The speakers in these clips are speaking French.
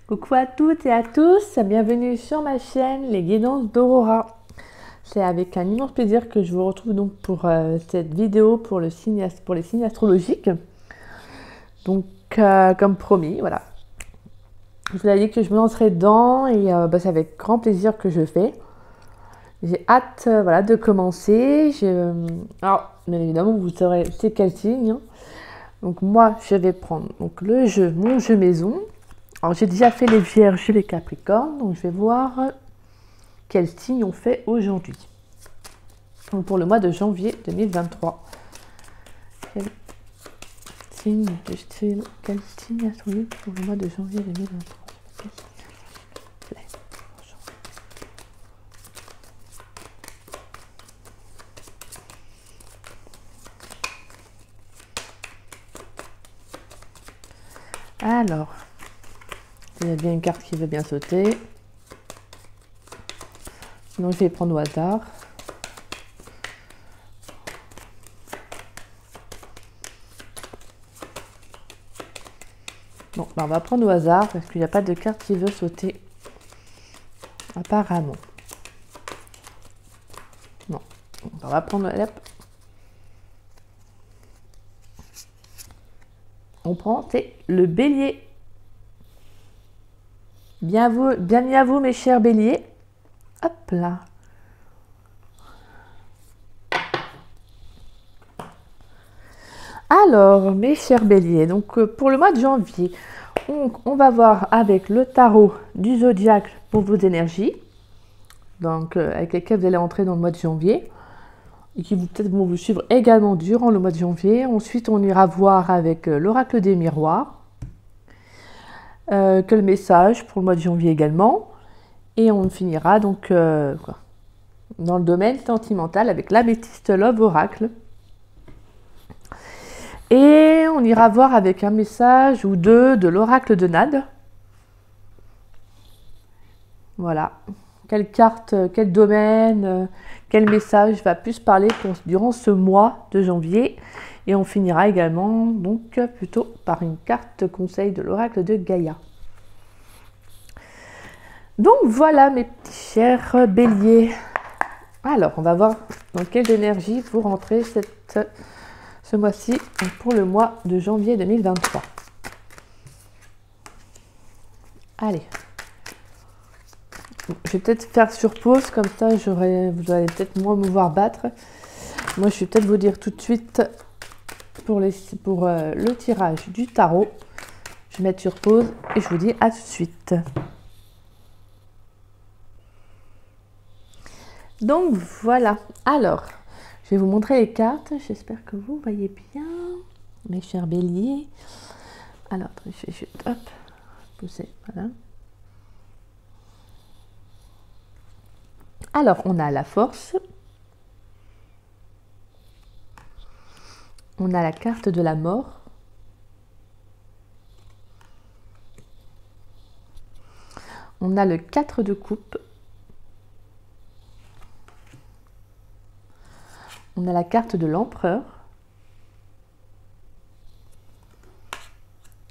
Coucou à toutes et à tous, bienvenue sur ma chaîne Les Guidances d'Aurora. C'est avec un immense plaisir que je vous retrouve donc pour cette vidéo pour les signes astrologiques. Donc comme promis, voilà. Je vous avais dit que je me lancerai dedans et c'est avec grand plaisir que je fais. J'ai hâte voilà, de commencer. Alors, bien évidemment, vous saurez c'est quel signe. Hein. Donc moi, je vais prendre donc, mon jeu maison. Alors j'ai déjà fait les Vierges et les Capricornes, donc je vais voir quel signe on fait aujourd'hui. Donc pour le mois de janvier 2023. Quel signe astrologique pour le mois de janvier 2023? Alors, il y a bien une carte qui veut bien sauter. Sinon, je vais prendre au hasard. Bon, on va prendre au hasard parce qu'il n'y a pas de carte qui veut sauter. Apparemment. Non. On va prendre... Hop. On prend, c'est le Bélier. Bienvenue à vous, mes chers Béliers. Hop là. Alors, mes chers Béliers, donc pour le mois de janvier, on va voir avec le tarot du zodiaque pour vos énergies, donc avec lesquelles vous allez entrer dans le mois de janvier, et qui peut-être vont vous suivre également durant le mois de janvier. Ensuite, on ira voir avec l'oracle des miroirs, que le message pour le mois de janvier également, et on finira donc dans le domaine sentimental avec l'améthyste Love Oracle. Et on ira voir avec un message ou deux de l'oracle de Nade. Voilà. Quelle carte, quel domaine, quel message va plus parler durant ce mois de janvier. Et on finira également donc plutôt par une carte conseil de l'oracle de Gaïa. Donc voilà mes petits chers béliers. Alors on va voir dans quelle énergie vous rentrez ce mois-ci pour le mois de janvier 2023. Allez. Je vais peut-être faire sur pause, comme ça vous allez peut-être moins me voir battre. Moi je vais peut-être vous dire tout de suite pour le tirage du tarot. Je vais mettre sur pause et je vous dis à tout de suite. Donc voilà, alors je vais vous montrer les cartes, j'espère que vous voyez bien, mes chers béliers. Alors, je vais juste, hop, pousser, voilà. Alors, on a la force. On a la carte de la mort. On a le 4 de coupe. On a la carte de l'empereur.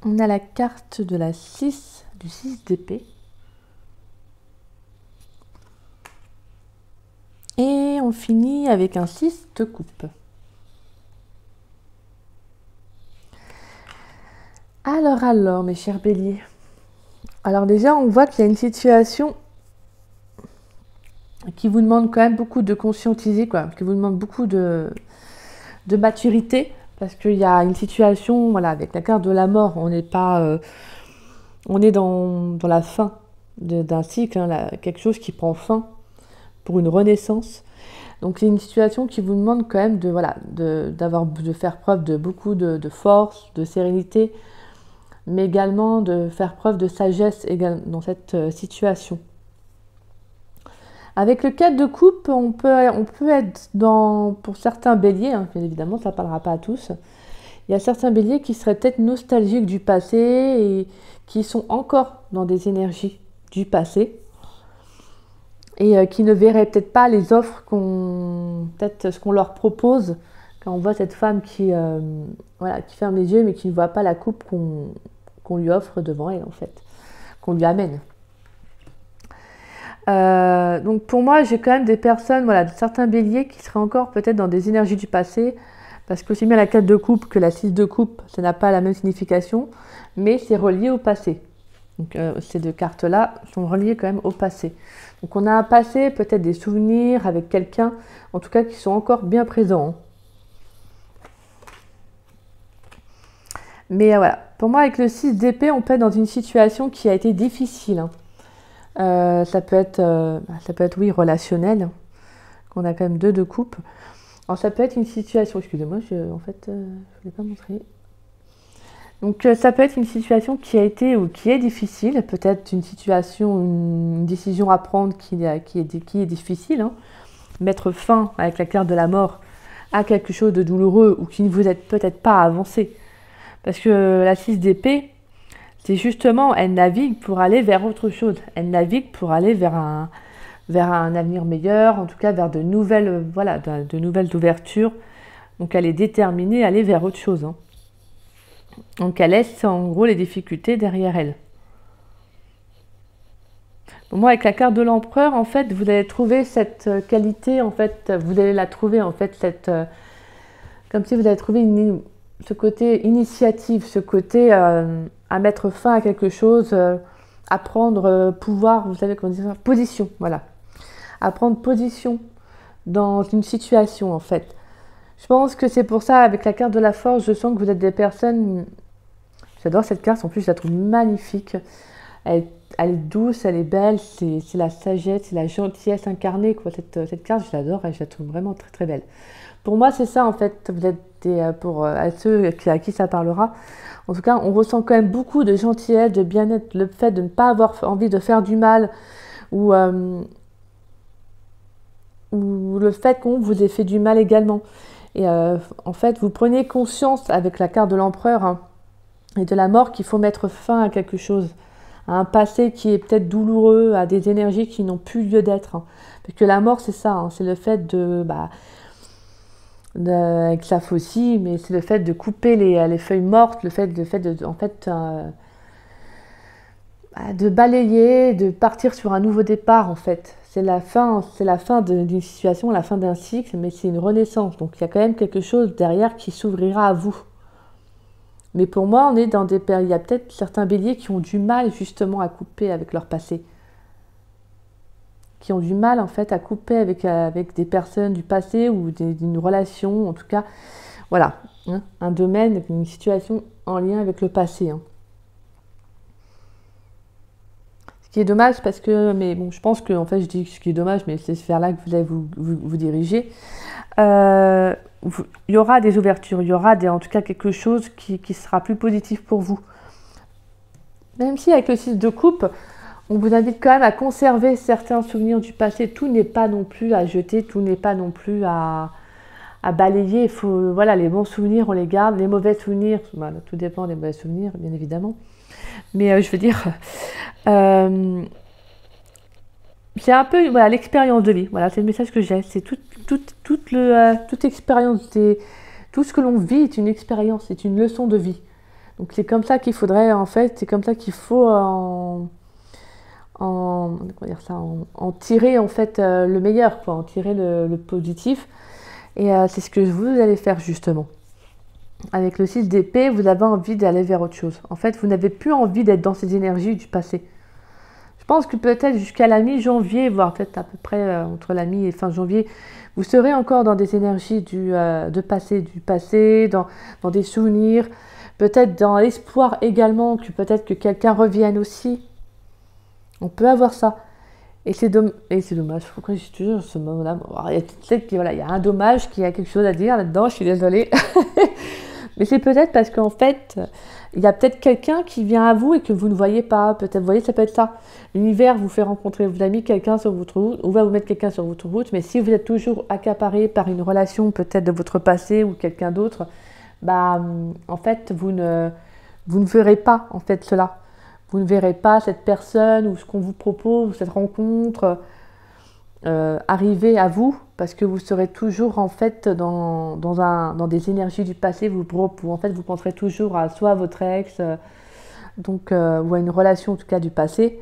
On a la carte de la 6, du 6 d'épée. Et on finit avec un 6 de coupe. Alors, mes chers béliers. Alors déjà, on voit qu'il y a une situation qui vous demande quand même beaucoup de conscientiser, qui vous demande beaucoup de maturité, parce qu'il y a une situation, voilà, avec la carte de la mort, on n'est pas, on est dans la fin d'un cycle, hein, quelque chose qui prend fin pour une renaissance. Donc c'est une situation qui vous demande quand même de faire preuve de beaucoup de force, de sérénité, mais également de faire preuve de sagesse dans cette situation. Avec le 4 de coupe, on peut être pour certains béliers, hein, bien évidemment, ça ne parlera pas à tous. Il y a certains béliers qui seraient peut-être nostalgiques du passé et qui sont encore dans des énergies du passé et qui ne verraient peut-être pas les offres peut-être ce qu'on leur propose quand on voit cette femme qui ferme les yeux mais qui ne voit pas la coupe qu'on lui offre devant elle en fait. qu'on lui amène. Donc pour moi, j'ai quand même des personnes, voilà, certains béliers qui seraient encore peut-être dans des énergies du passé, parce qu'aussi bien la 4 de coupe que la 6 de coupe, ça n'a pas la même signification, mais c'est relié au passé. Donc ces deux cartes-là sont reliées quand même au passé. Donc on a un passé, peut-être des souvenirs avec quelqu'un, en tout cas qui sont encore bien présents. Mais voilà, pour moi avec le 6 d'épée, on peut être dans une situation qui a été difficile. Ça peut être oui, relationnel, qu'on a quand même 2 de coupe. Alors ça peut être une situation, excusez-moi, je ne l'ai pas montré. Donc ça peut être une situation qui a été ou qui est difficile, peut-être une situation, une décision à prendre qui est difficile. Hein. Mettre fin avec la carte de la mort à quelque chose de douloureux ou qui ne vous aide peut-être pas à avancer. Parce que la 6 d'épée, c'est justement, elle navigue pour aller vers autre chose. Elle navigue pour aller vers un avenir meilleur, en tout cas vers de nouvelles, voilà, de nouvelles ouvertures. Donc elle est déterminée à aller vers autre chose. Hein. Donc elle laisse en gros les difficultés derrière elle. Pour moi, avec la carte de l'empereur, en fait, vous allez trouver cette qualité, en fait, vous allez la trouver, en fait, comme si vous avez trouvé ce côté initiative, ce côté à mettre fin à quelque chose, à prendre pouvoir, vous savez comment dire ça, position, voilà. À prendre position dans une situation, en fait. Je pense que c'est pour ça, avec la carte de la force, je sens que vous êtes des personnes... J'adore cette carte, en plus je la trouve magnifique. Elle est douce, elle est belle, c'est la sagesse, c'est la gentillesse incarnée, quoi. Cette carte, je l'adore et je la trouve vraiment très très belle. Pour moi, c'est ça, en fait, vous êtes pour à ceux à qui ça parlera. En tout cas, on ressent quand même beaucoup de gentillesse, de bien-être, le fait de ne pas avoir envie de faire du mal, ou le fait qu'on vous ait fait du mal également. Et en fait, vous prenez conscience avec la carte de l'empereur hein, et de la mort qu'il faut mettre fin à quelque chose, à un passé qui est peut-être douloureux, à des énergies qui n'ont plus lieu d'être. Hein. Parce que la mort, c'est ça, hein, c'est le fait avec sa faucille, mais c'est le fait de couper les feuilles mortes, le fait de balayer, de partir sur un nouveau départ en fait. C'est la fin d'une situation, la fin d'un cycle, mais c'est une renaissance. Donc il y a quand même quelque chose derrière qui s'ouvrira à vous. Mais pour moi, on est dans des périodes. Il y a peut-être certains béliers qui ont du mal justement à couper avec leur passé. Qui ont du mal en fait à couper avec des personnes du passé ou d'une relation, en tout cas, voilà, hein, un domaine, une situation en lien avec le passé. Hein. Ce qui est dommage parce que, mais bon, je pense que en fait je dis ce qui est dommage, mais c'est vers là que vous allez vous diriger. Il y aura des ouvertures, il y aura en tout cas quelque chose qui sera plus positif pour vous. Même si avec le 6 de coupe, on vous invite quand même à conserver certains souvenirs du passé. Tout n'est pas non plus à jeter, tout n'est pas non plus à balayer. Il faut, voilà, les bons souvenirs, on les garde. Les mauvais souvenirs, voilà, tout dépend des mauvais souvenirs, bien évidemment. Mais je veux dire, c'est un peu voilà, l'expérience de vie. Voilà, c'est le message que j'ai. C'est toute expérience, tout ce que l'on vit est une expérience, c'est une leçon de vie. Donc c'est comme ça qu'il faudrait, en fait, c'est comme ça qu'il faut en tirer en fait le meilleur, quoi, en tirer le positif. Et c'est ce que vous allez faire justement. Avec le 6 d'épée, vous avez envie d'aller vers autre chose. En fait, vous n'avez plus envie d'être dans ces énergies du passé. Je pense que peut-être jusqu'à la mi-janvier, voire peut-être à peu près entre la mi et fin janvier, vous serez encore dans des énergies du passé, dans des souvenirs, peut-être dans l'espoir également que peut-être que quelqu'un revienne aussi. On peut avoir ça. Et c'est dommage. Pourquoi je te jure ce moment-là, il y a un dommage, qu'il y a quelque chose à dire là-dedans, je suis désolée. Mais c'est peut-être parce qu'en fait, il y a peut-être quelqu'un qui vient à vous et que vous ne voyez pas. Peut-être, vous voyez, ça peut être ça. L'univers vous fait rencontrer, vous a mis quelqu'un sur votre route, ou va vous mettre quelqu'un sur votre route. Mais si vous êtes toujours accaparé par une relation peut-être de votre passé ou quelqu'un d'autre, en fait, vous ne verrez pas en fait cela. Vous ne verrez pas cette personne ou ce qu'on vous propose, cette rencontre arriver à vous, parce que vous serez toujours en fait dans des énergies du passé. En fait, vous penserez toujours à soit votre ex, donc, ou à une relation en tout cas du passé.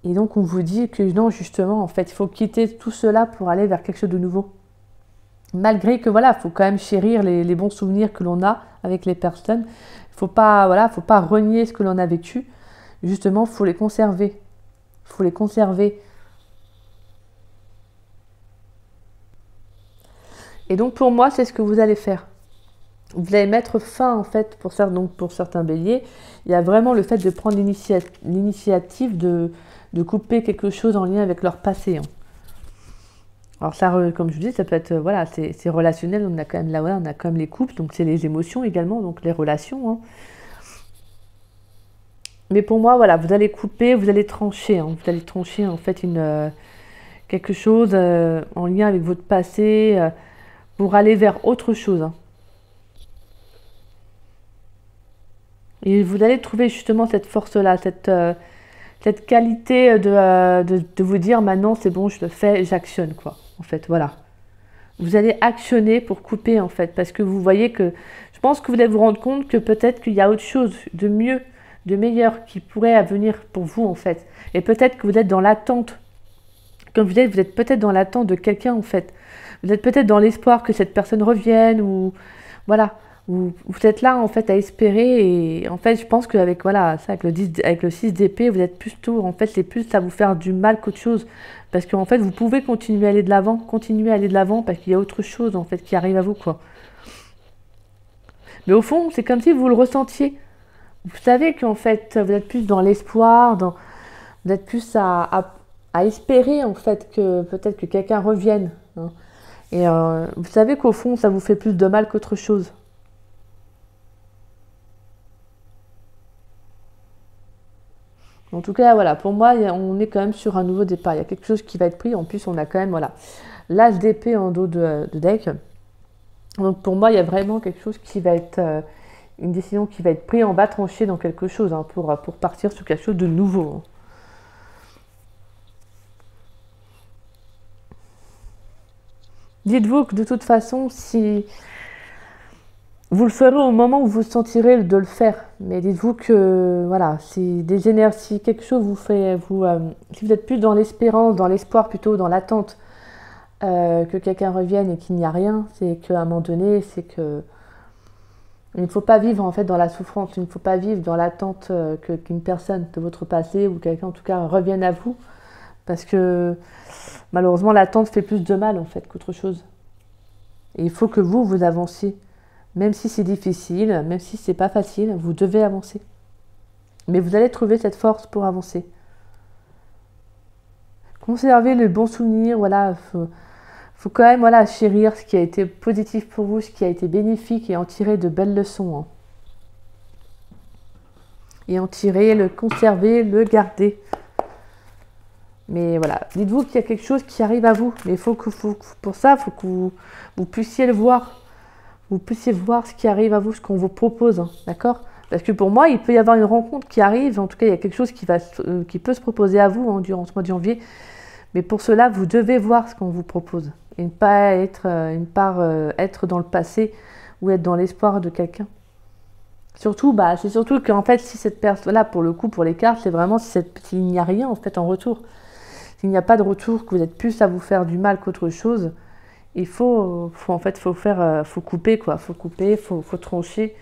Et donc on vous dit que non, justement, en fait, il faut quitter tout cela pour aller vers quelque chose de nouveau. Malgré que voilà, il faut quand même chérir les bons souvenirs que l'on a avec les personnes. Il faut pas, voilà, faut pas renier ce que l'on a vécu. Justement, il faut les conserver. Il faut les conserver. Et donc pour moi, c'est ce que vous allez faire. Vous allez mettre fin en fait, pour certains béliers, il y a vraiment le fait de prendre l'initiative de couper quelque chose en lien avec leur passé. Hein. Alors ça, comme je vous dis, ça peut être, voilà, c'est relationnel, on a quand même là, voilà, on a quand même les couples, donc c'est les émotions également, donc les relations. Hein. Mais pour moi, voilà, vous allez couper, vous allez trancher, hein, vous allez trancher en fait quelque chose en lien avec votre passé pour aller vers autre chose. Hein. Et vous allez trouver justement cette force-là, cette qualité de vous dire maintenant c'est bon, je le fais, j'actionne quoi. En fait, voilà. Vous allez actionner pour couper en fait, parce que vous voyez que, je pense que vous allez vous rendre compte que peut-être qu'il y a autre chose de mieux, de meilleur qui pourrait venir pour vous en fait. Et peut-être que vous êtes dans l'attente, comme vous êtes peut-être dans l'attente de quelqu'un en fait. Vous êtes peut-être dans l'espoir que cette personne revienne ou voilà. Vous êtes là en fait à espérer et en fait je pense qu'avec voilà, ça, avec le 6 d'épée, vous êtes plutôt en fait c'est plus à vous faire du mal qu'autre chose parce qu'en fait vous pouvez continuer à aller de l'avant, parce qu'il y a autre chose en fait qui arrive à vous quoi. Mais au fond, c'est comme si vous le ressentiez. Vous savez qu'en fait vous êtes plus dans l'espoir, vous êtes plus à espérer en fait que peut-être que quelqu'un revienne. Hein. Et vous savez qu'au fond ça vous fait plus de mal qu'autre chose. En tout cas, voilà, pour moi, on est quand même sur un nouveau départ. Il y a quelque chose qui va être pris. En plus, on a quand même, voilà, l'as d'épée en dos de deck. Donc, pour moi, il y a vraiment quelque chose qui va être, une décision qui va être prise. On va trancher dans quelque chose hein, pour partir sur quelque chose de nouveau. Hein. Dites-vous que de toute façon, si vous le ferez au moment où vous sentirez de le faire. Mais dites-vous que, voilà, si des énergies, si quelque chose vous fait, si vous êtes plus dans l'espérance, dans l'espoir plutôt, dans l'attente que quelqu'un revienne et qu'il n'y a rien, c'est qu'à un moment donné, c'est que il ne faut pas vivre en fait dans la souffrance, il ne faut pas vivre dans l'attente qu'une personne de votre passé ou quelqu'un en tout cas revienne à vous, parce que malheureusement l'attente fait plus de mal en fait qu'autre chose. Et il faut que vous avanciez. Même si c'est difficile, même si c'est pas facile, vous devez avancer. Mais vous allez trouver cette force pour avancer. Conservez le bon souvenir, voilà. Faut quand même voilà, chérir ce qui a été positif pour vous, ce qui a été bénéfique et en tirer de belles leçons. Hein. Et en tirer, le conserver, le garder. Mais voilà, dites-vous qu'il y a quelque chose qui arrive à vous. Mais pour ça, il faut que vous puissiez le voir. Vous puissiez voir ce qui arrive à vous, ce qu'on vous propose, hein, d'accord? Parce que pour moi, il peut y avoir une rencontre qui arrive, en tout cas, il y a quelque chose qui peut se proposer à vous hein, durant ce mois de janvier. Mais pour cela, vous devez voir ce qu'on vous propose et ne pas être, être dans le passé ou être dans l'espoir de quelqu'un. Surtout, c'est surtout qu'en fait, si cette personne-là, pour le coup, pour les cartes, c'est vraiment s'il n'y a rien en fait en retour. S'il n'y a pas de retour, que vous êtes plus à vous faire du mal qu'autre chose, il faut couper quoi, faut trancher.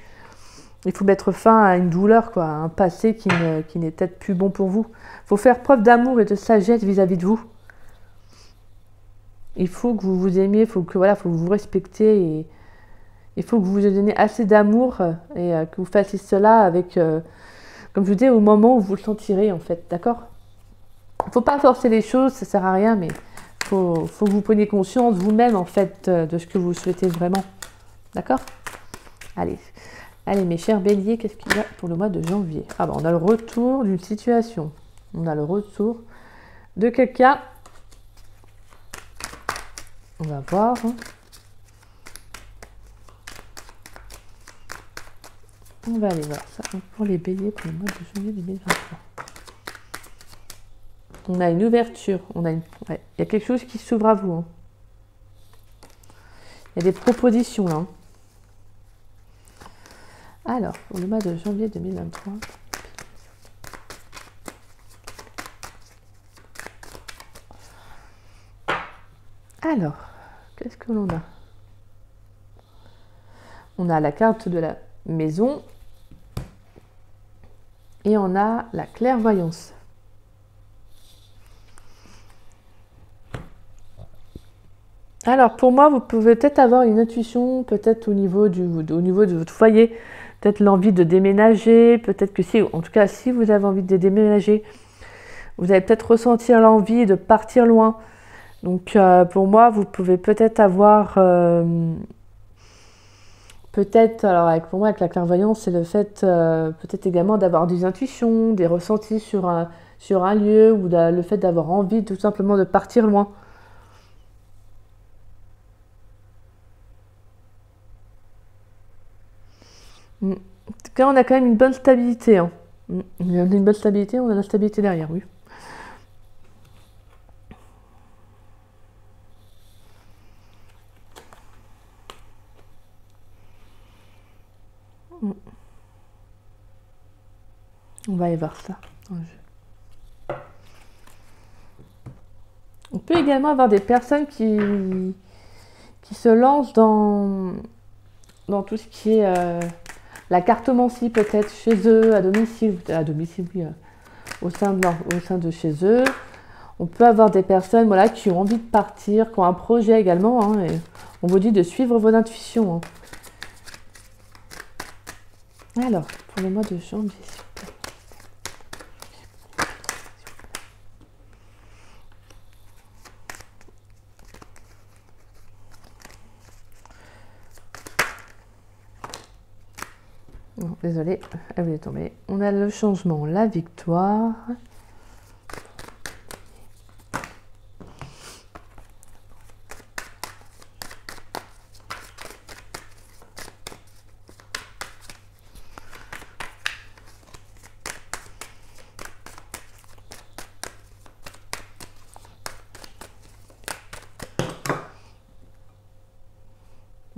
Il faut mettre fin à une douleur quoi, à un passé qui n'est peut-être plus bon pour vous. Il faut faire preuve d'amour et de sagesse vis-à-vis de vous. Il faut que vous vous aimiez, faut que vous vous respectez et il faut que vous vous donniez assez d'amour et que vous fassiez cela avec, comme je vous dis, au moment où vous le sentirez en fait, d'accord? Il ne faut pas forcer les choses, ça sert à rien, mais faut que vous preniez conscience vous-même en fait de ce que vous souhaitez vraiment. D'accord? Allez, mes chers béliers, qu'est-ce qu'il y a pour le mois de janvier? On a le retour d'une situation. On a le retour de quelqu'un. On va voir. Hein. On va aller voir ça pour les béliers pour le mois de janvier 2023. On a une ouverture, il y a quelque chose qui s'ouvre à vous. Hein. Il y a des propositions là. Hein. Alors, pour le mois de janvier 2023, Alors, qu'est-ce que l'on a? On a la carte de la maison et on a la clairvoyance. Alors pour moi, vous pouvez peut-être avoir une intuition, peut-être au niveau de votre foyer, peut-être l'envie de déménager, peut-être que si, en tout cas si vous avez envie de déménager, vous allez peut-être ressentir l'envie de partir loin. Donc pour moi, vous pouvez peut-être avoir, peut-être, alors pour moi avec la clairvoyance, c'est le fait peut-être également d'avoir des intuitions, des ressentis sur un lieu, ou le fait d'avoir envie tout simplement de partir loin. En tout cas, on a quand même une bonne stabilité. Hein. On a une bonne stabilité, on a la stabilité derrière, oui. On va aller voir ça. On peut également avoir des personnes qui se lancent dans tout ce qui est la cartomancie, peut-être chez eux, à domicile, oui, au sein de chez eux. On peut avoir des personnes voilà, qui ont envie de partir, qui ont un projet également. Hein, et on vous dit de suivre vos intuitions. Hein. Alors, pour le mois de janvier, s'il vous plaît. Non, désolée, elle voulait tomber. On a le changement, la victoire.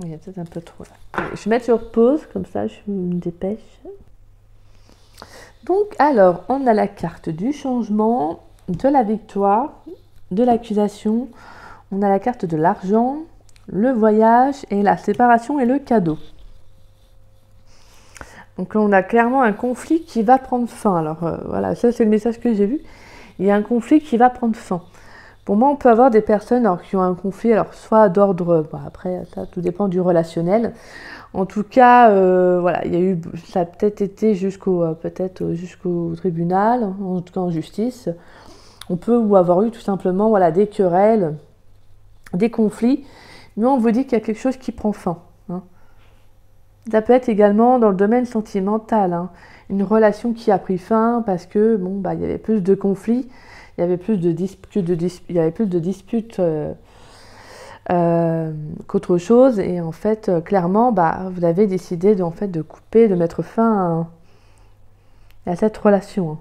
Il y a peut-être un peu trop là. Je vais mettre sur pause, comme ça je me dépêche. Donc, alors, on a la carte du changement, de la victoire, de l'accusation. On a la carte de l'argent, le voyage et la séparation et le cadeau. Donc, on a clairement un conflit qui va prendre fin. Alors, voilà, ça c'est le message que j'ai vu. Il y a un conflit qui va prendre fin. Pour moi, on peut avoir des personnes qui ont un conflit, alors soit d'ordre, après ça tout dépend du relationnel. En tout cas, voilà, il y a eu, ça a peut-être été jusqu'au tribunal, en tout cas en justice. On peut avoir eu tout simplement voilà, des querelles, des conflits, mais on vous dit qu'il y a quelque chose qui prend fin. Hein. Ça peut être également dans le domaine sentimental, hein, une relation qui a pris fin parce que il y avait plus de conflits. Il y avait plus de disputes qu'autre chose. Et en fait, clairement, vous avez décidé de couper, de mettre fin à cette relation.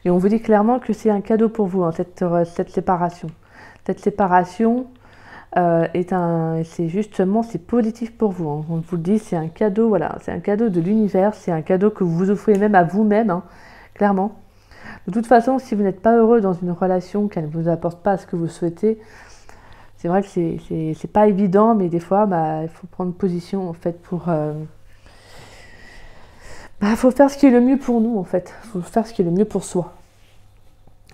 Et on vous dit clairement que c'est un cadeau pour vous, cette séparation. Cette séparation, c'est positif pour vous. Hein. On vous le dit, c'est un cadeau, voilà, c'est un cadeau de l'univers, c'est un cadeau que vous vous offrez même à vous-même, hein, clairement. De toute façon, si vous n'êtes pas heureux dans une relation, qu'elle ne vous apporte pas ce que vous souhaitez, c'est vrai que c'est pas évident, mais des fois, il faut prendre position en fait pour. Faut faire ce qui est le mieux pour nous en fait. Il faut faire ce qui est le mieux pour soi.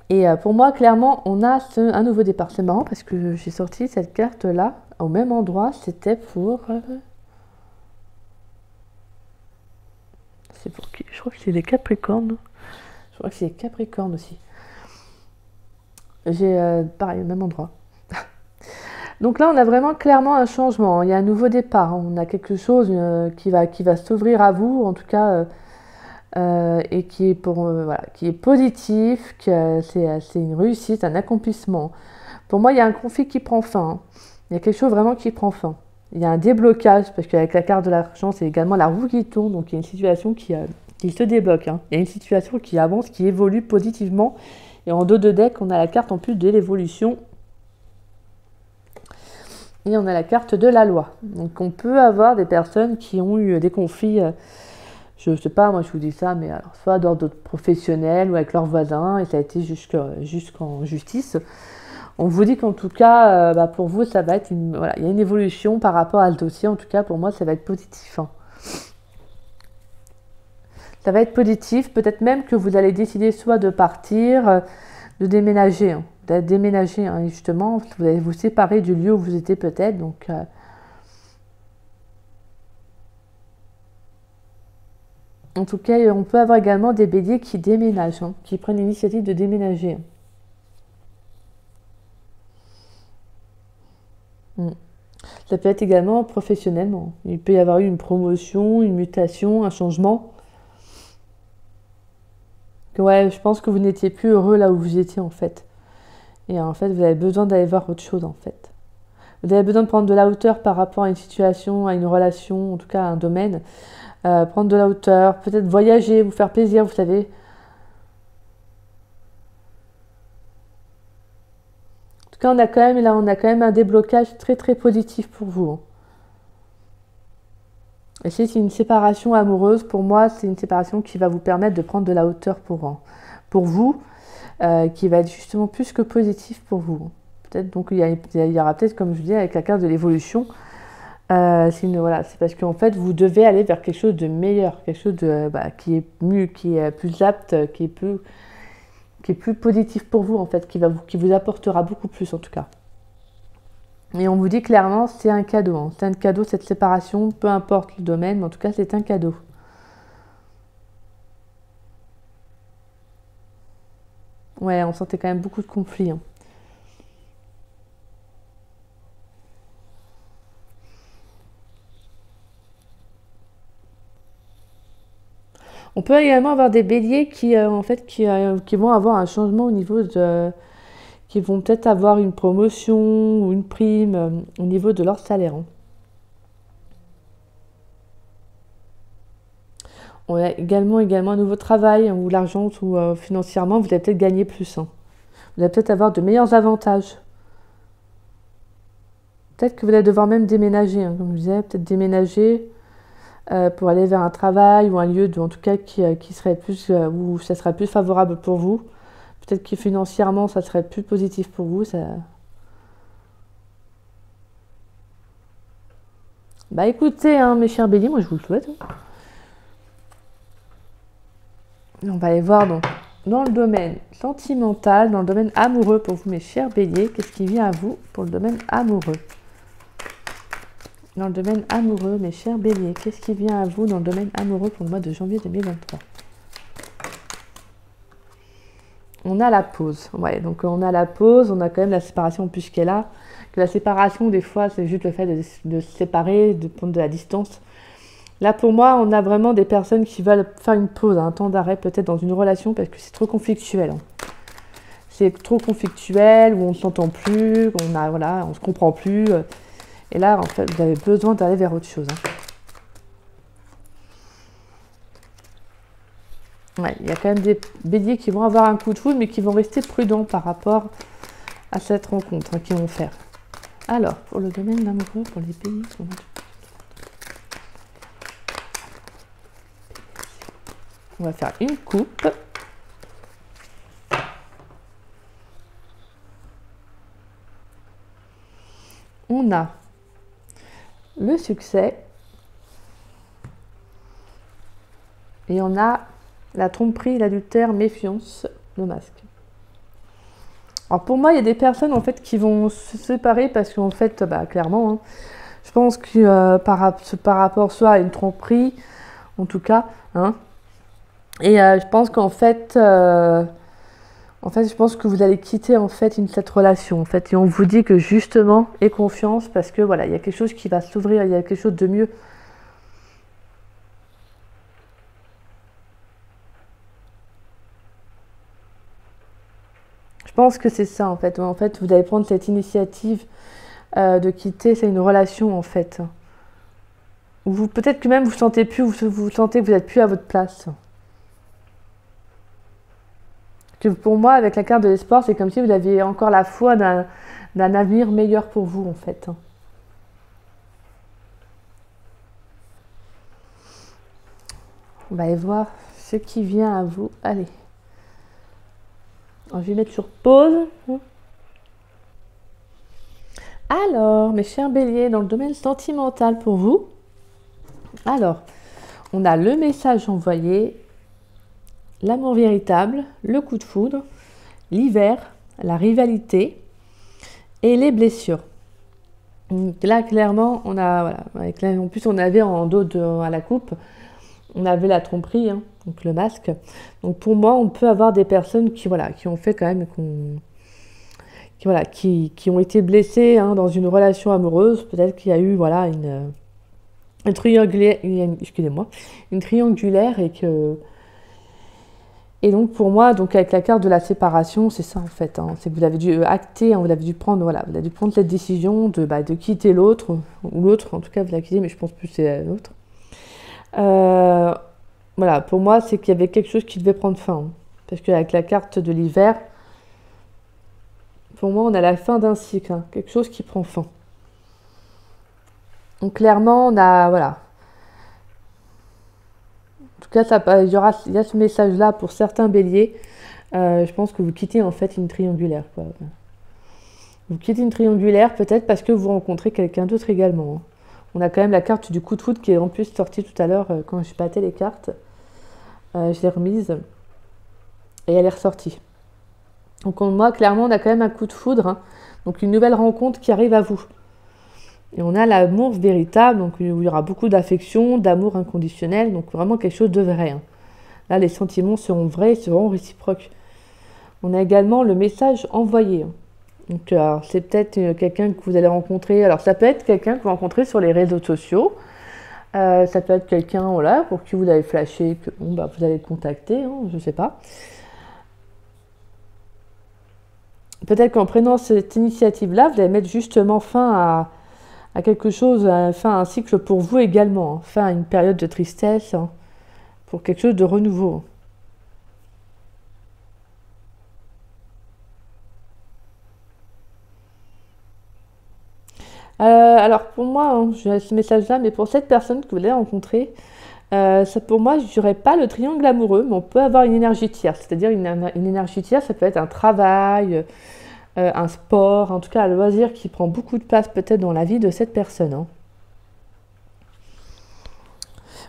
Et pour moi, clairement, on a un nouveau départ. C'est marrant parce que j'ai sorti cette carte là au même endroit. C'était pour. C'est pour qui? Je crois que c'est les Capricornes. Je crois que c'est Capricorne aussi. J'ai pareil, au même endroit. Donc là, on a vraiment clairement un changement. Il y a un nouveau départ. On a quelque chose qui va s'ouvrir à vous, en tout cas, et qui est positif, c'est une réussite, un accomplissement. Pour moi, il y a un conflit qui prend fin. Hein. Il y a quelque chose vraiment qui prend fin. Il y a un déblocage, parce qu'avec la carte de l'argent, c'est également la roue qui tourne, donc il y a une situation qui se débloque. Hein. Il y a une situation qui avance, qui évolue positivement. Et en dos de deck, on a la carte en plus de l'évolution. Et on a la carte de la loi. Donc on peut avoir des personnes qui ont eu des conflits, je ne sais pas, moi je vous dis ça, mais alors, soit d'ordre professionnel ou avec leurs voisins, et ça a été jusqu'en justice. On vous dit qu'en tout cas, pour vous, ça va être voilà, il y a une évolution par rapport à ce dossier. En tout cas, pour moi, ça va être positif, hein. Ça va être positif. Peut-être même que vous allez décider soit de partir, de déménager, hein. D'être déménager, hein, justement. Vous allez vous séparer du lieu où vous étiez peut-être. Donc, en tout cas, on peut avoir également des béliers qui déménagent, hein, qui prennent l'initiative de déménager. Mm. Ça peut être également professionnellement. Il peut y avoir eu une promotion, une mutation, un changement. Ouais, je pense que vous n'étiez plus heureux là où vous étiez en fait. Et en fait, vous avez besoin d'aller voir autre chose en fait. Vous avez besoin de prendre de la hauteur par rapport à une situation, à une relation, en tout cas à un domaine. Prendre de la hauteur, peut-être voyager, vous faire plaisir, vous savez. En tout cas, on a quand même un déblocage très très positif pour vous, hein. Et si c'est une séparation amoureuse, pour moi, c'est une séparation qui va vous permettre de prendre de la hauteur pour vous, qui va être justement plus que positif pour vous. Peut-être donc il y aura peut-être, comme je dis, avec la carte de l'évolution, voilà, c'est parce qu'en fait, vous devez aller vers quelque chose de meilleur, quelque chose qui est mieux, qui est plus apte, qui est plus positif pour vous, en fait, qui vous apportera beaucoup plus, en tout cas. Et on vous dit clairement, c'est un cadeau, hein. C'est un cadeau, cette séparation, peu importe le domaine, mais en tout cas, c'est un cadeau. Ouais, on sentait quand même beaucoup de conflits, hein. On peut également avoir des béliers qui vont avoir un changement au niveau qui vont peut-être avoir une promotion ou une prime au niveau de leur salaire, hein. On a également un nouveau travail, hein, où l'argent ou financièrement, vous allez peut-être gagner plus, hein. Vous allez peut-être avoir de meilleurs avantages. Peut-être que vous allez devoir même déménager, hein, comme je disais, peut-être déménager pour aller vers un travail ou un lieu, en tout cas, qui serait plus, où ça serait plus favorable pour vous. Peut-être que financièrement, ça serait plus positif pour vous. Bah écoutez, hein, mes chers béliers, moi je vous le souhaite, hein. On va aller voir donc dans le domaine sentimental, dans le domaine amoureux pour vous, mes chers béliers. Qu'est-ce qui vient à vous pour le domaine amoureux? Dans le domaine amoureux, mes chers béliers, qu'est-ce qui vient à vous dans le domaine amoureux pour le mois de janvier 2023? On a la pause. Ouais, donc on a la pause, on a quand même la séparation puisqu'elle a. Que la séparation, des fois, c'est juste le fait de se séparer, de prendre de la distance. Là, pour moi, on a vraiment des personnes qui veulent faire une pause, un temps d'arrêt peut-être dans une relation parce que c'est trop conflictuel, hein. C'est trop conflictuel, où on ne s'entend plus, on ne se comprend plus. Et là, en fait, vous avez besoin d'aller vers autre chose, hein. Ouais, il y a quand même des béliers qui vont avoir un coup de foudre, mais qui vont rester prudents par rapport à cette rencontre, hein, qu'ils vont faire. Alors, pour le domaine amoureux, pour les béliers, on va faire une coupe. On a le succès. Et on a la tromperie, l'adultère, méfiance, le masque. Alors pour moi, il y a des personnes en fait qui vont se séparer parce qu'en fait, clairement, hein, je pense que par rapport soit à une tromperie, en tout cas, hein, et je pense qu'en fait, je pense que vous allez quitter en fait cette relation en fait, et on vous dit que justement, aie confiance parce que voilà, il y a quelque chose qui va s'ouvrir, il y a quelque chose de mieux. Je pense que c'est ça en fait. En fait, vous allez prendre cette initiative de quitter, c'est une relation en fait. Peut-être que même vous sentez plus, vous sentez que vous n'êtes plus à votre place. Que pour moi, avec la carte de l'espoir, c'est comme si vous aviez encore la foi d'un avenir meilleur pour vous en fait. On va aller voir ce qui vient à vous. Allez. Alors, je vais mettre sur pause. Alors, mes chers béliers, dans le domaine sentimental pour vous, alors, on a le message envoyé, l'amour véritable, le coup de foudre, l'hiver, la rivalité et les blessures. Donc là, clairement, on a, voilà, en plus on avait en dos à la coupe, on avait la tromperie, hein, donc le masque. Donc pour moi, on peut avoir des personnes qui, voilà, qui ont fait quand même, qui ont été blessées hein, dans une relation amoureuse. Peut-être qu'il y a eu, voilà, une triangulaire et donc pour moi, donc avec la carte de la séparation, c'est ça en fait. Hein, c'est que vous avez dû acter, hein, vous avez dû prendre, voilà, vous avez dû prendre cette décision de quitter l'autre ou l'autre. En tout cas, vous l'avez quitté, mais je pense plus que c'est l'autre. Voilà, pour moi, c'est qu'il y avait quelque chose qui devait prendre fin. Hein, parce qu'avec la carte de l'hiver, pour moi, on a la fin d'un cycle, hein, quelque chose qui prend fin. Donc clairement, on a, voilà. En tout cas, il y a ce message-là pour certains béliers. Je pense que vous quittez en fait une triangulaire, quoi. Vous quittez une triangulaire peut-être parce que vous rencontrez quelqu'un d'autre également. Hein. On a quand même la carte du coup de foudre qui est en plus sortie tout à l'heure quand je battais les cartes. Je l'ai remise et elle est ressortie. Donc moi, clairement, on a quand même un coup de foudre. Hein. Donc une nouvelle rencontre qui arrive à vous. Et on a l'amour véritable, donc où il y aura beaucoup d'affection, d'amour inconditionnel, donc vraiment quelque chose de vrai. Hein. Là, les sentiments seront vrais, seront réciproques. On a également le message envoyé. Hein. Donc, c'est peut-être quelqu'un que vous allez rencontrer. Alors, ça peut être quelqu'un que vous rencontrez sur les réseaux sociaux. Ça peut être quelqu'un, voilà, pour qui vous avez flashé, que bon, bah, vous allez le contacter, hein, je ne sais pas. Peut-être qu'en prenant cette initiative-là, vous allez mettre justement fin à quelque chose, fin à un cycle pour vous également, hein, fin à une période de tristesse, hein, pour quelque chose de renouveau. Alors pour moi, hein, j'ai ce message-là, mais pour cette personne que vous allez rencontrer, ça, pour moi, je dirais pas le triangle amoureux, mais on peut avoir une énergie tierce. C'est-à-dire une énergie tierce, ça peut être un travail, un sport, en tout cas un loisir qui prend beaucoup de place peut-être dans la vie de cette personne. Hein.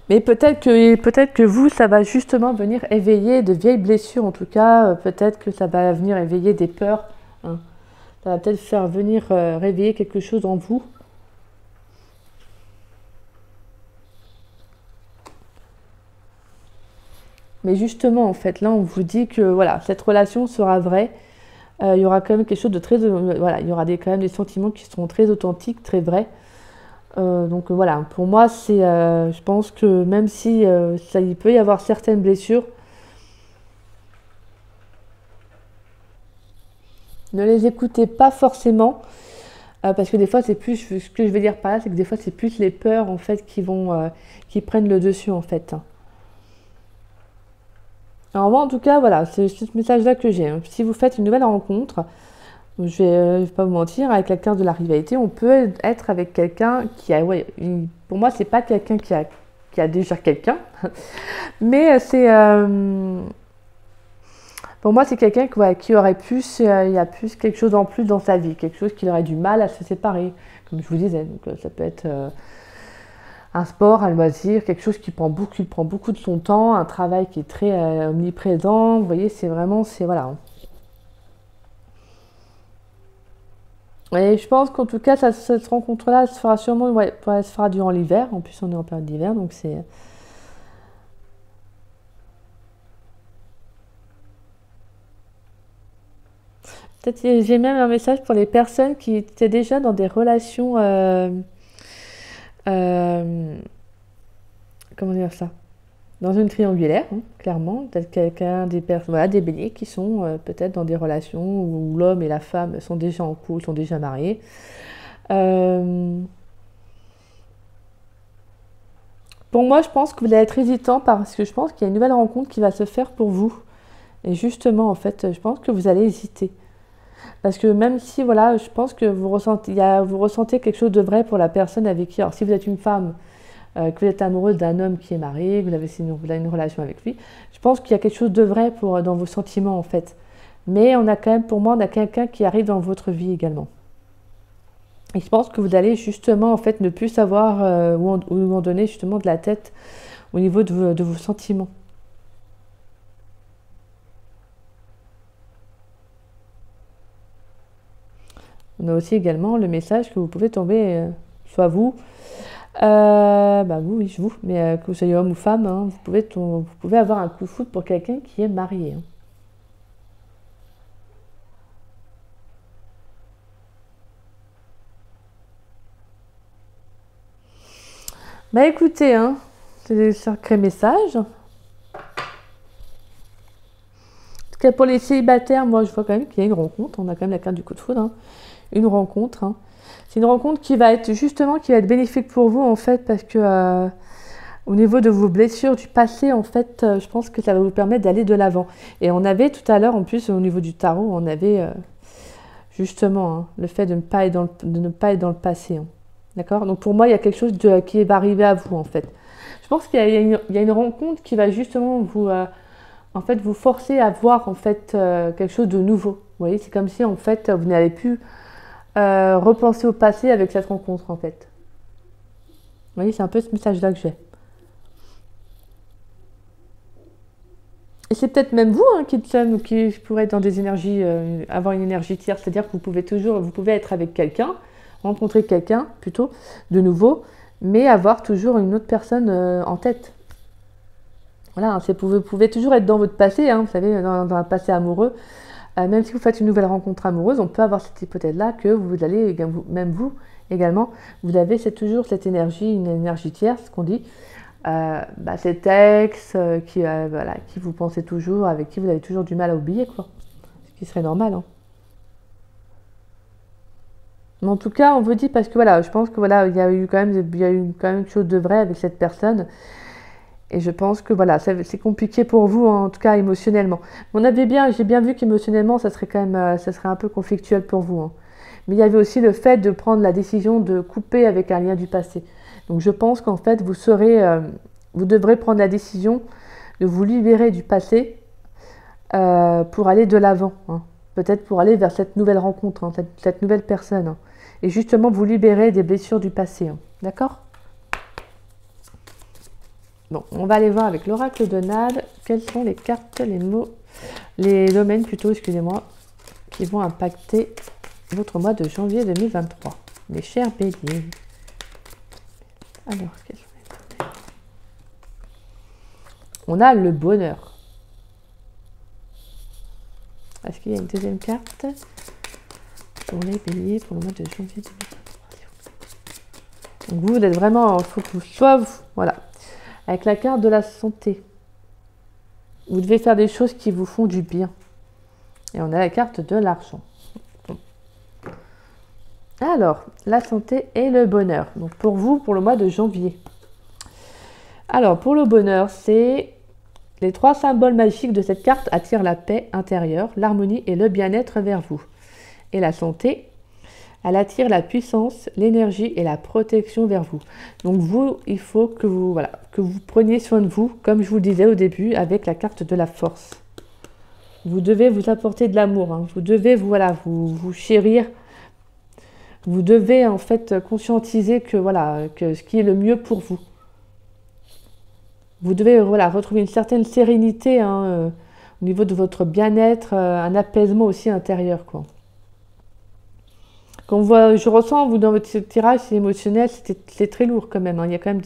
Mais peut-être que vous, ça va justement venir éveiller de vieilles blessures, en tout cas, peut-être que ça va venir éveiller des peurs. Hein. Ça va peut-être faire venir réveiller quelque chose en vous. Mais justement, en fait, là, on vous dit que voilà, cette relation sera vraie. Il y aura quand même quelque chose de très... voilà, il y aura quand même des sentiments qui seront très authentiques, très vrais. Donc voilà, pour moi, je pense que même si il peut y avoir certaines blessures, ne les écoutez pas forcément, parce que des fois, c'est plus... Ce que je veux dire par là, c'est que des fois, c'est plus les peurs, en fait, qui prennent le dessus, en fait. Alors moi, en tout cas, voilà, c'est ce message-là que j'ai. Hein. Si vous faites une nouvelle rencontre, je vais pas vous mentir, avec la carte de la rivalité, on peut être avec quelqu'un qui a... Ouais, pour moi, c'est pas quelqu'un qui a déjà quelqu'un, mais pour moi, c'est quelqu'un qui aurait plus, il y a plus quelque chose en plus dans sa vie, quelque chose qui aurait du mal à se séparer, comme je vous disais. Donc ça peut être... un sport, un loisir, quelque chose qui prend beaucoup de son temps, un travail qui est très omniprésent. Vous voyez, c'est vraiment, voilà. Et je pense qu'en tout cas, cette rencontre-là se fera sûrement, ouais, elle se fera durant l'hiver. En plus, on est en période d'hiver, donc c'est... Peut-être j'ai même un message pour les personnes qui étaient déjà dans des relations... comment dire ça? Dans une triangulaire, hein, clairement, peut-être quelqu'un, voilà, des béliers qui sont peut-être dans des relations où l'homme et la femme sont déjà en couple, sont déjà mariés. Pour moi, je pense que vous allez être hésitant parce que je pense qu'il y a une nouvelle rencontre qui va se faire pour vous. Et justement, en fait, je pense que vous allez hésiter. Parce que même si, voilà, je pense que vous ressentez quelque chose de vrai pour la personne avec qui... Alors, si vous êtes une femme, que vous êtes amoureuse d'un homme qui est marié, que vous avez une relation avec lui, je pense qu'il y a quelque chose de vrai dans vos sentiments, en fait. Mais on a quand même, pour moi, on a quelqu'un qui arrive dans votre vie également. Et je pense que vous allez justement en fait ne plus savoir où en donner justement de la tête au niveau de vos sentiments. On a aussi également le message que vous pouvez tomber, soit vous, vous, oui, vous, mais que vous soyez homme ou femme, hein, vous pouvez avoir un coup de foudre pour quelqu'un qui est marié. Hein. Bah écoutez, hein, c'est des sacrés messages. En tout cas, pour les célibataires, moi je vois quand même qu'il y a une rencontre. On a quand même la carte du coup de foudre. Hein. Une rencontre. Hein. C'est une rencontre qui va être justement bénéfique pour vous en fait, parce que au niveau de vos blessures du passé, en fait, je pense que ça va vous permettre d'aller de l'avant. Et on avait tout à l'heure, en plus, au niveau du tarot, on avait justement hein, le fait de ne pas être dans le passé. Hein. D'accord? Donc pour moi, il y a quelque chose qui va arriver à vous, en fait. Je pense qu'il y a une rencontre qui va justement en fait, vous forcer à voir en fait, quelque chose de nouveau. Vous voyez, c'est comme si en fait, vous n'avez plus repenser au passé avec cette rencontre, en fait. Vous voyez, c'est un peu ce message-là que j'ai. Et c'est peut-être même vous hein, qui pourrait être dans des énergies, avoir une énergie tierce, c'est-à-dire que vous pouvez être avec quelqu'un, rencontrer quelqu'un plutôt, de nouveau, mais avoir toujours une autre personne en tête. Voilà, vous pouvez toujours être dans votre passé, hein, vous savez, dans un passé amoureux. Même si vous faites une nouvelle rencontre amoureuse, on peut avoir cette hypothèse-là que vous allez, même vous également, vous avez toujours cette énergie, une énergie tierce, qu'on dit, cet ex qui vous pensez toujours, avec qui vous avez toujours du mal à oublier, quoi. Ce qui serait normal. Hein. Mais en tout cas, on vous dit parce que voilà, je pense que voilà, il y a eu quand même quelque chose de vrai avec cette personne. Et je pense que voilà, c'est compliqué pour vous, en tout cas émotionnellement. J'ai bien vu qu'émotionnellement, ça serait quand même, ça serait un peu conflictuel pour vous. Hein. Mais il y avait aussi le fait de prendre la décision de couper avec un lien du passé. Donc je pense qu'en fait, vous devrez prendre la décision de vous libérer du passé pour aller de l'avant. Hein. Peut-être pour aller vers cette nouvelle rencontre, hein, cette nouvelle personne. Hein. Et justement, vous libérer des blessures du passé. Hein. D'accord ? Bon, on va aller voir avec l'oracle de Nade quelles sont les cartes, les mots, les domaines plutôt, excusez-moi, qui vont impacter votre mois de janvier 2023. Mes chers béliers. Alors, quels sont les domaines ? On a le bonheur. Est-ce qu'il y a une deuxième carte pour les béliers pour le mois de janvier 2023 ? Donc vous êtes vraiment, il faut que vous voilà. Avec la carte de la santé, vous devez faire des choses qui vous font du bien. Et on a la carte de l'argent. Alors, la santé et le bonheur. Donc pour vous, pour le mois de janvier. Alors, pour le bonheur, c'est les 3 symboles magiques de cette carte attirent la paix intérieure, l'harmonie et le bien-être vers vous. Et la santé, elle attire la puissance, l'énergie et la protection vers vous. Donc vous, il faut que vous preniez soin de vous, comme je vous le disais au début, avec la carte de la force. Vous devez vous apporter de l'amour. Hein. Vous devez vous chérir. Vous devez en fait conscientiser que ce qui est le mieux pour vous. Vous devez retrouver une certaine sérénité hein, au niveau de votre bien-être, un apaisement aussi intérieur, quoi. Je ressens, vous, dans votre tirage, c'est émotionnel, c'est très lourd quand même. Hein. Il y a quand même,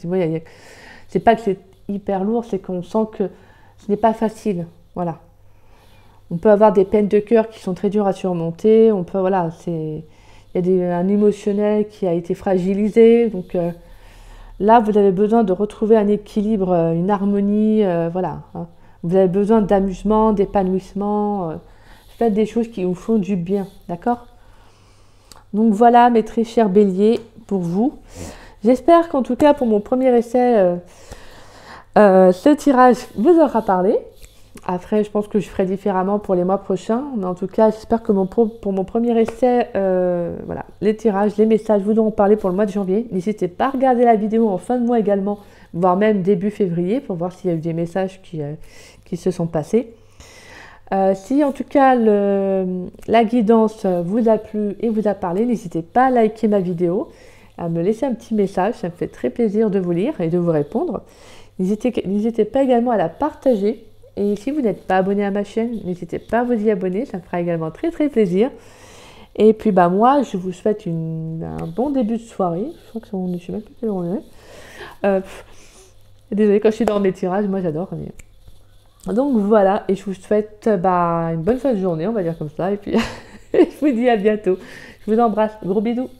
c'est pas que c'est hyper lourd, c'est qu'on sent que ce n'est pas facile. Voilà. On peut avoir des peines de cœur qui sont très dures à surmonter. Il y a un émotionnel qui a été fragilisé. Donc là, vous avez besoin de retrouver un équilibre, une harmonie. Hein. Vous avez besoin d'amusement, d'épanouissement. Faites des choses qui vous font du bien. D'accord ? Donc voilà mes très chers béliers pour vous. J'espère qu'en tout cas pour mon premier essai, ce tirage vous aura parlé. Après je pense que je ferai différemment pour les mois prochains. Mais en tout cas j'espère que pour mon premier essai, les tirages, les messages vous auront parlé pour le mois de janvier. N'hésitez pas à regarder la vidéo en fin de mois également, voire même début février pour voir s'il y a eu des messages qui se sont passés. Si en tout cas la guidance vous a plu et vous a parlé, n'hésitez pas à liker ma vidéo, à me laisser un petit message, ça me fait très plaisir de vous lire et de vous répondre. N'hésitez pas également à la partager. Et si vous n'êtes pas abonné à ma chaîne, n'hésitez pas à vous y abonner, ça me fera également très très plaisir. Et puis bah moi, je vous souhaite un bon début de soirée. Je crois que je sais même pas quelle heure on est. Désolée, quand je suis dans mes tirages, moi j'adore. Donc voilà, et je vous souhaite une bonne fin de journée, on va dire comme ça. Et puis je vous dis à bientôt. Je vous embrasse, gros bisous.